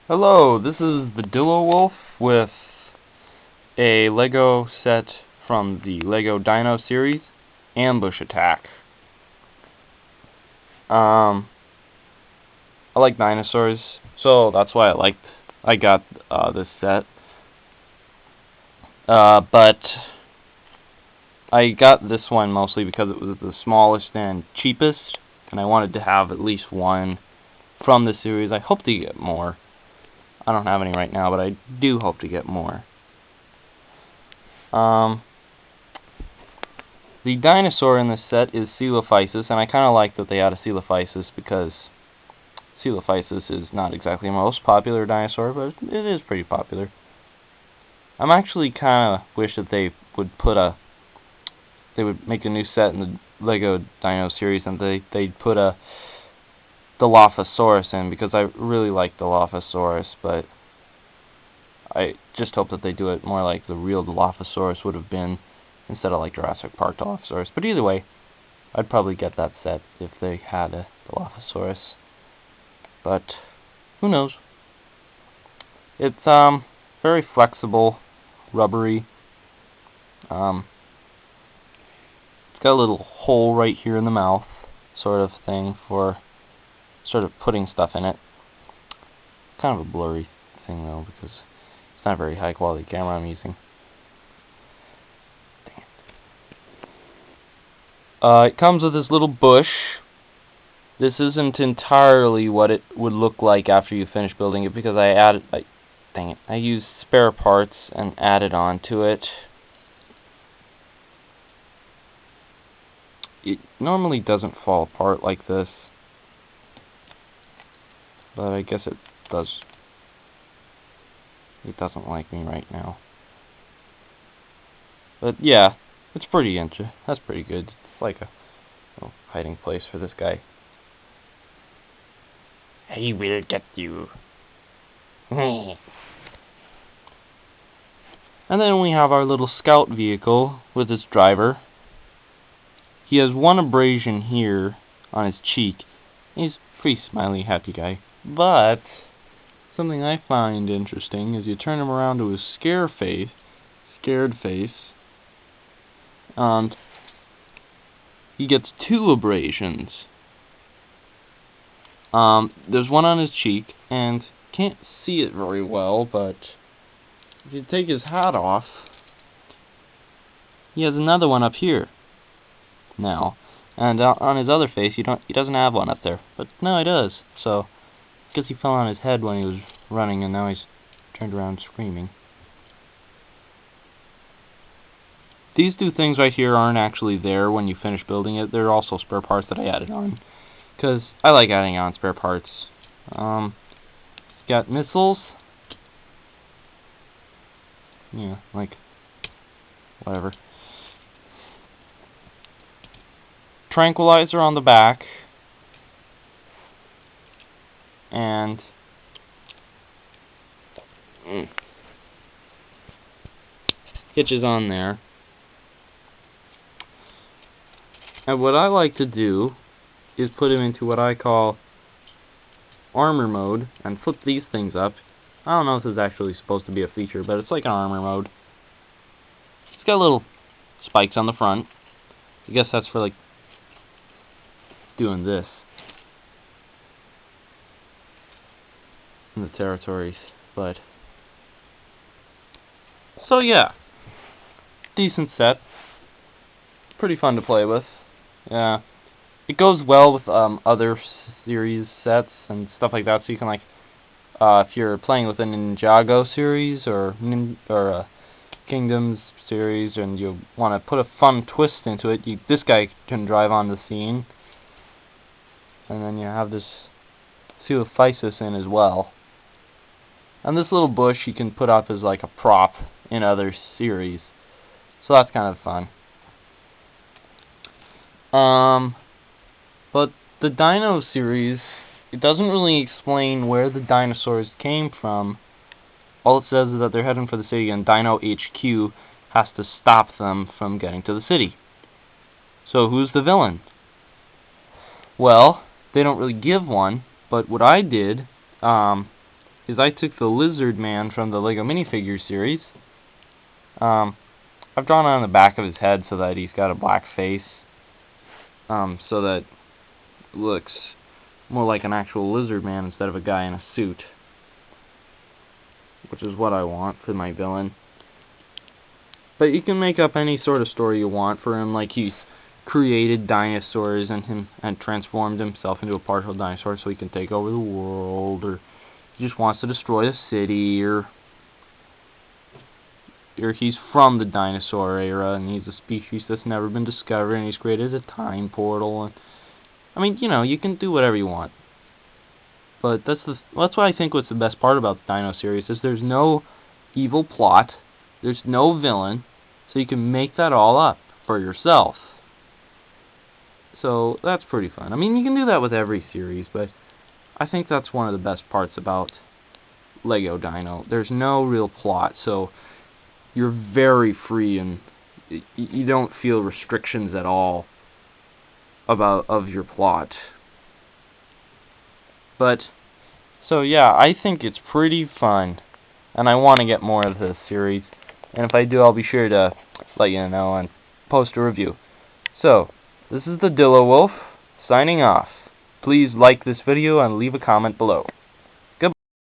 Hello, this is the Dillo Wolf with a Lego set from the Lego Dino series, Ambush Attack. I like dinosaurs, so that's why I got this set. But I got this one mostly because it was the smallest and cheapest, and I wanted to have at least one from the series. I hope to get more. I don't have any right now, but I do hope to get more. The dinosaur in this set is Coelophysis, and I kind of like that they added Coelophysis because Coelophysis is not exactly the most popular dinosaur, but it is pretty popular. I'm actually kind of wish that they would make a new set in the Lego Dino series, and they'd put the Dilophosaurus in, because I really like the Dilophosaurus, but I just hope that they do it more like the real Dilophosaurus would have been, instead of like Jurassic Park Dilophosaurus. But either way, I'd probably get that set if they had a Dilophosaurus. But who knows? It's very flexible, rubbery. It's got a little hole right here in the mouth, sort of thing, for sort of putting stuff in it. Kind of a blurry thing though, because it's not a very high quality camera I'm using. It comes with this little bush. This isn't entirely what it would look like after you finish building it, because I used spare parts and added on to it. It normally doesn't fall apart like this, but I guess it does. It doesn't like me right now. But yeah, it's pretty that's pretty good. It's like a hiding place for this guy. He will get you. And then we have our little scout vehicle with its driver. He has one abrasion here on his cheek. He's a pretty smiley, happy guy. But something I find interesting is you turn him around to his scared face, and he gets two abrasions. There's one on his cheek, and can't see it very well, but if you take his hat off, he has another one up here now, and on his other face he doesn't have one up there, but now he does. So I guess he fell on his head when he was running, and now he's turned around screaming. These two things right here aren't actually there when you finish building it. They're also spare parts that I added on, because I like adding on spare parts. It's got missiles. Yeah, like, whatever. Tranquilizer on the back. And hitches on there. And what I like to do is put him into what I call armor mode and flip these things up. I don't know if this is actually supposed to be a feature, but it's like an armor mode. It's got little spikes on the front. I guess that's for like doing this in the territories. But so yeah, decent set. Pretty fun to play with. Yeah, it goes well with other series sets and stuff like that. So you can, like, if you're playing with a Ninjago series or Kingdoms series, and you want to put a fun twist into it, this guy can drive on the scene, and then you have this Coelophysis in as well. And this little bush you can put up as like a prop in other series, so that's kind of fun. But the Dino series, it doesn't really explain where the dinosaurs came from. All it says is that they're heading for the city, and Dino HQ has to stop them from getting to the city. So who's the villain? Well, they don't really give one, but what I did, is I took the Lizard Man from the Lego minifigure series. I've drawn on the back of his head so that he's got a black face, so that it looks more like an actual lizard man instead of a guy in a suit, which is what I want for my villain. But you can make up any sort of story you want for him, like he's created dinosaurs and transformed himself into a partial dinosaur so he can take over the world, or he just wants to destroy a city, or he's from the dinosaur era and he's a species that's never been discovered and he's created a time portal. And I mean, you know, you can do whatever you want. But that's what I think what's the best part about the Dino series is there's no evil plot, there's no villain, so you can make that all up for yourself. So that's pretty fun. I mean, you can do that with every series, but I think that's one of the best parts about Lego Dino. There's no real plot, so you're very free and you don't feel restrictions at all of your plot. But so yeah, I think it's pretty fun, and I want to get more of this series. And if I do, I'll be sure to let you know and post a review. So this is the Dillo Wolf signing off. Please like this video and leave a comment below.